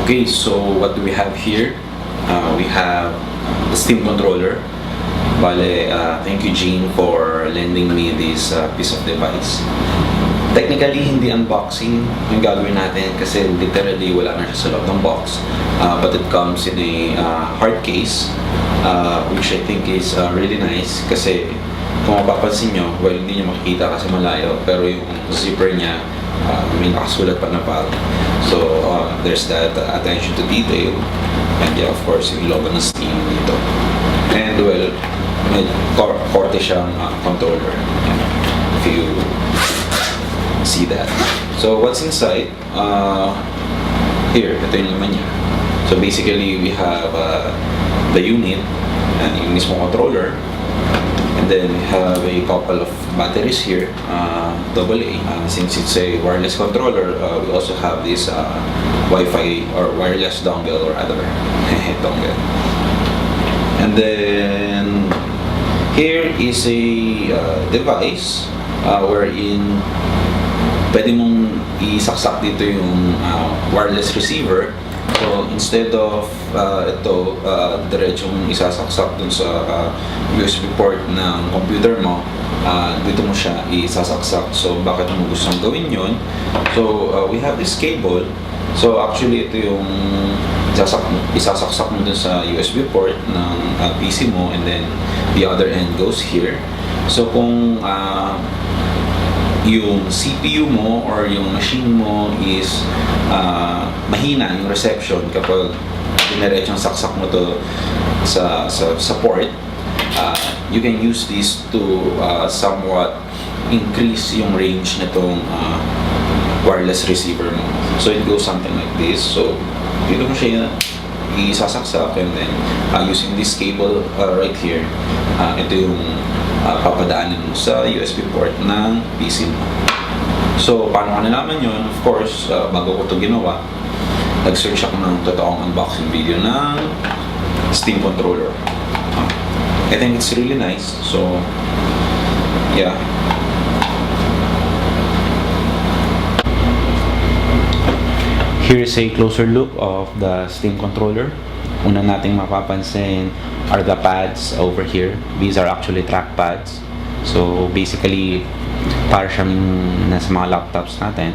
Okay, so what do we have here? We have the Steam controller. Bale, thank you Jean for lending me this piece of device. Technically, hindi unboxing yung gagawin natin kasi literally wala na siya sa loob ng box. But it comes in a hard case, which I think is really nice kasi kung mapapansin nyo, well, hindi nyo makikita kasi malayo, pero yung zipper niya, may nakasulat pa na pal. So, there's that attention to detail. And yeah, of course, yung logo ng Steam dito. And well, may korte siyang controller. If you see that. So, what's inside? Here, ito yung laman niya. So, basically, we have the unit and yung mismo controller. And then we have a couple of batteries here, AA. Since it's a wireless controller, we also have this Wi-Fi or wireless dongle or other dongle. And then here is a device wherein pwede mong isaksak dito yung wireless receiver. So instead of diretsong isasaksak dun sa USB port ng computer mo, dito mo siya isasaksak. So bakit mo gustong gawin yun? So we have this cable. So actually ito yung isasaksak mo dun sa USB port ng PC mo, and then the other end goes here. So kung yung CPU mo or yung machine mo is mahina yung reception kapag diniretsong saksak mo to sa port, you can use this to somewhat increase yung range nitong wireless receiver mo. So it goes something like this. So dito mo siya isasaksak, and then using this cable right here, ito yung papadaanin mo sa USB port ng PC mo. So, paano ka nalaman yun? Of course, bago ko ito ginawa, nag-search ako ng totoong unboxing video ng Steam controller. I think it's really nice. So, yeah. Here's a closer look of the Steam controller. Una nating mapapansin are the pads over here. These are actually track pads. So basically, para siyang nasa mga laptops natin.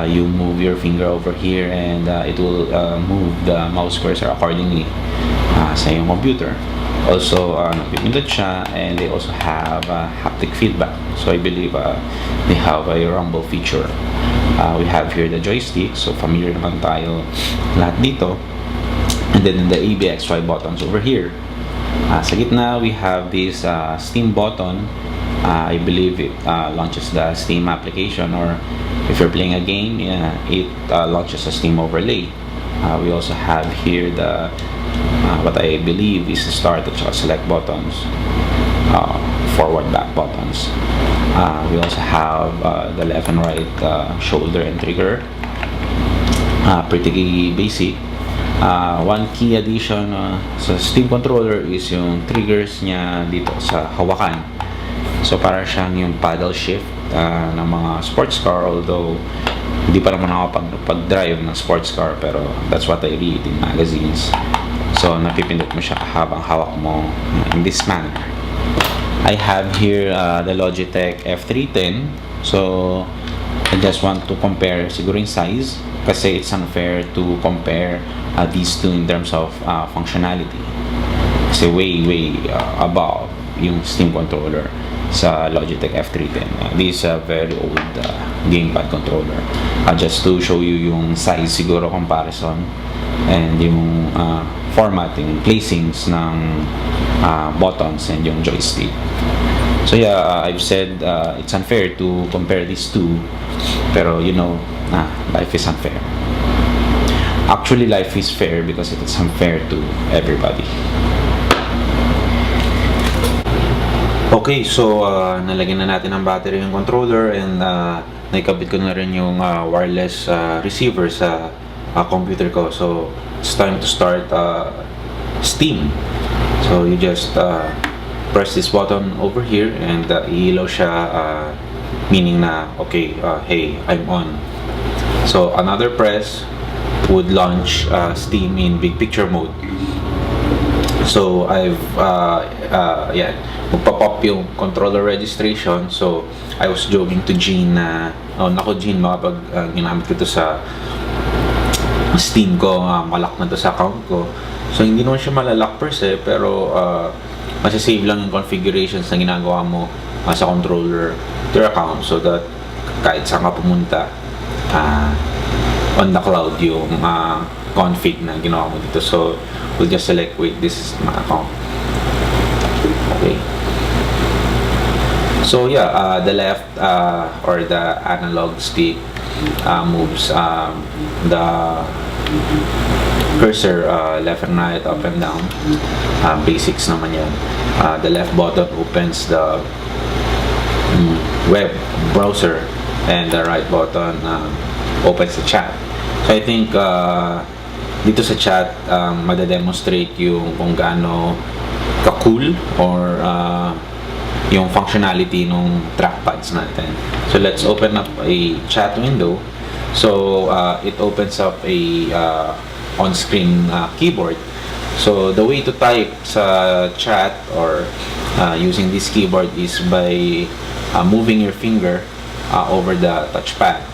You move your finger over here and it will move the mouse cursor accordingly sa iyong computer. Also, napipindot siya, and they also have haptic feedback. So I believe they have a rumble feature. We have here the joystick, so familiar naman tayo lahat dito. And then the ABXY buttons over here. Sa gitna, we have this Steam button. I believe it launches the Steam application, or if you're playing a game, it launches a Steam overlay. We also have here the what I believe is the start at select buttons, forward back buttons. We also have the left and right shoulder and trigger. Pretty basic. One key addition sa Steam controller is yung triggers niya dito sa hawakan. So para siyang yung paddle shift ng mga sports car, although hindi pa naman ako pag-drive ng sports car, pero that's what I read in magazines. So napipindot mo siya habang hawak mo in this manner. I have here the Logitech F310. So I just want to compare siguro yung size, kasi it's unfair to compare these two in terms of functionality. Kasi way above yung Steam controller sa Logitech F310. This is a very old gamepad controller. Just to show you yung size siguro comparison, and yung formatting, placings ng buttons and yung joystick. So yeah, I've said it's unfair to compare these two, pero you know, life is unfair. Actually, life is fair because it's unfair to everybody. Okay, so nalagyan na natin ang battery ng controller, and naikabit ko na rin yung wireless receiver sa computer ko. So it's time to start Steam. So you just press this button over here, and iilaw siya, meaning na okay, hey, I'm on. So another press, would launch Steam in big picture mode. So I've yeah, magpa-pop yung controller registration. So I was joking to Gene na, oh nako Gene, makapag ginamit ko to sa Steam ko, malak na to sa account ko. So hindi naman siya malalak per se, pero masasave lang yung configurations na ginagawa mo sa controller to your account, so that kahit saan ka pumunta, on the cloud yung config na ginawa mo dito. So we'll just select, wait, this is my account. Okay. So yeah, the left or the analog stick moves the cursor left and right, up and down. Basics naman yan. The left button opens the web browser, and the right button opens the chat. So I think dito sa chat, madademonstrate yung kung gaano ka-cool or yung functionality ng trackpads natin. So let's open up a chat window. So it opens up a on-screen keyboard. So the way to type sa chat or using this keyboard is by moving your finger over the touchpad.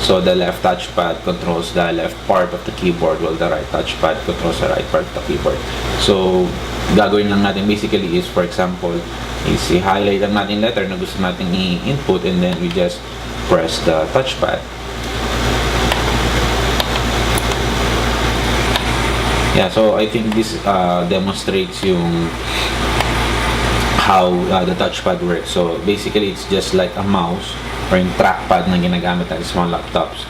So the left touchpad controls the left part of the keyboard, while the right touchpad controls the right part of the keyboard. So gagawin lang natin basically is, for example, is i-highlight lang natin letter na gusto natin i-input, and then we just press the touchpad. Yeah, so I think this demonstrates yung how the touchpad works. So basically it's just like a mouse or yung trackpad na ginagamit natin sa mga laptops.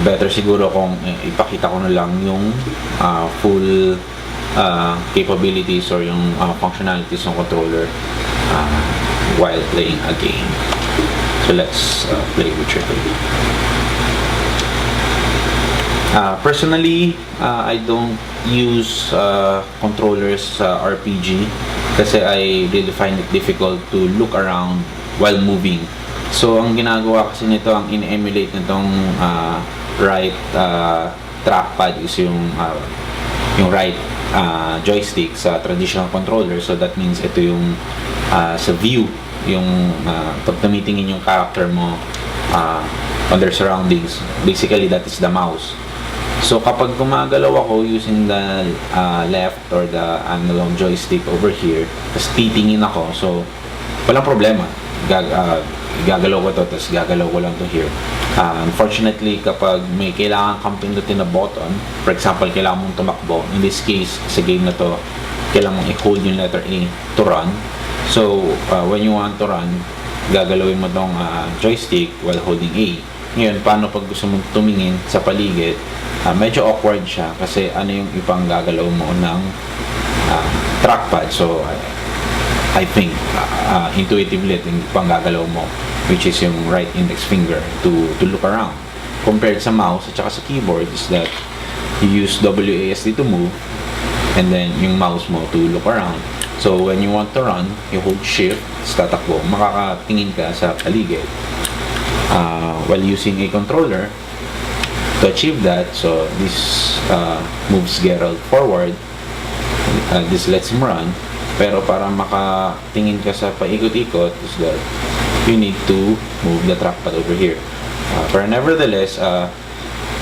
Better siguro kung ipakita ko na lang yung full capabilities or yung functionalities ng controller while playing a game. So let's play Witcher 3. Personally, I don't use controllers sa RPG kasi I really find it difficult to look around while moving. So ang ginagawa kasi nito, ang in-emulate nitong right trackpad is yung right joystick sa traditional controller. So that means ito yung sa view, yung pag tumitingin yung character mo on their surroundings, basically that is the mouse. So kapag gumagalaw ako using the left or the analog joystick over here, tapos titingin ako, so walang problema, gagalaw ko to, tapos gagalaw ko lang to here. Unfortunately, kapag may kailangan kang pindutin na button, for example, kailangan mong tumakbo, in this case, sa game na to, kailangan mong i-hold yung letter A to run. So when you want to run, gagalawin mo tong joystick while holding A. Ngayon, paano pag gusto mong tumingin sa paligid, medyo awkward siya kasi ano yung ipang gagalaw mo ng trackpad. So I think intuitively ito yung ipang gagalaw mo, which is yung right index finger to look around. Compared sa mouse at saka sa keyboard is that you use WASD to move, and then yung mouse mo to look around. So when you want to run, you hold shift, tatakbo, makakatingin ka sa paligid. While using a controller to achieve that, so this moves Geralt forward, this lets him run, pero para makatingin ka sa paikot-ikot is that you need to move the trackpad over here. Pero nevertheless,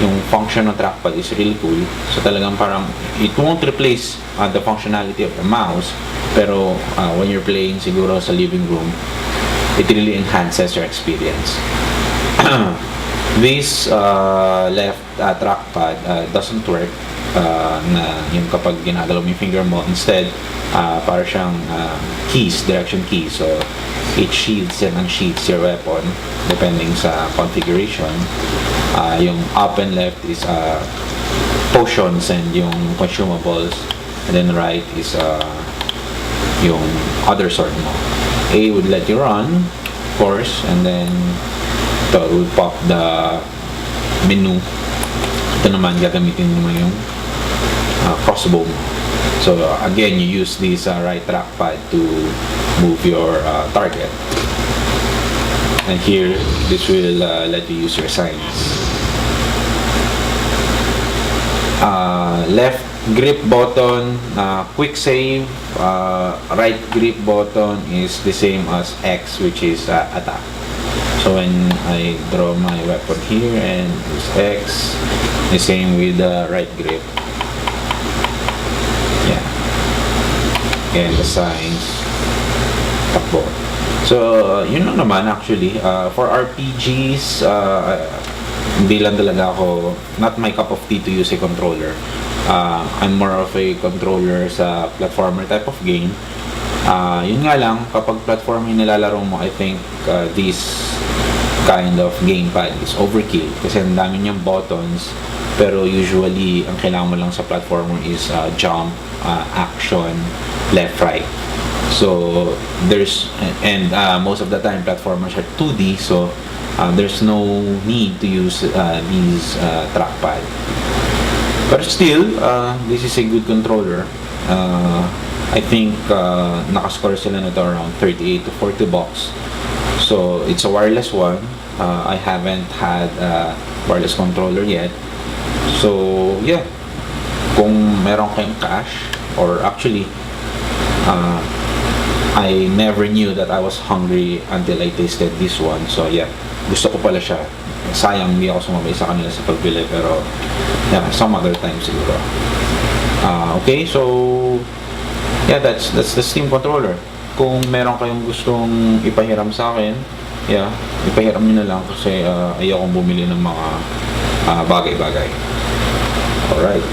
yung function ng trackpad is really cool. So talagang parang it won't replace the functionality of the mouse, pero when you're playing siguro sa living room, it really enhances your experience. This left trackpad doesn't work na yung kapag ginagalaw mo yung finger mo. Instead, para siyang keys, direction keys. So it shields and unsheathes your weapon depending sa configuration. Yung up and left is potions and yung consumables, and then right is yung other sword mo. A would let you run, of course, and then ito will pop the menu. Ito naman gagamitin mo yung crossbow mo. So again, you use this right trackpad to move your target, and here this will let you use your signs. left grip button, quick save, right grip button is the same as X, which is attack. So when I draw my weapon here and use X, the same with the right grip. Yeah. And the signs, takbo. So, yun lang naman actually. For RPGs, hindi lang talaga ako, not my cup of tea to use a controller. I'm more of a controller sa platformer type of game. Yun nga lang, kapag platformer yung nilalaro mo, I think this kind of gamepad is overkill kasi ang dami niyang buttons, pero usually ang kailangan mo lang sa platformer is jump, action, left, right. So there's, and most of the time platformers are 2D, so there's no need to use these trackpad. But still, this is a good controller. I think nakascore sila nito around 38 to 40 bucks. So it's a wireless one. I haven't had a wireless controller yet. So yeah, kung meron kayong cash, or actually I never knew that I was hungry until I tasted this one. So yeah, gusto ko pala siya. Sayang hindi ako sumabay sa kanila sa pagbili, pero yeah, some other time siguro. Okay, so yeah, that's the Steam controller. Kung meron kayong gustong ipahiram sa akin, yeah, ipahiram nyo na lang kasi ayokong bumili ng mga bagay-bagay. Alright.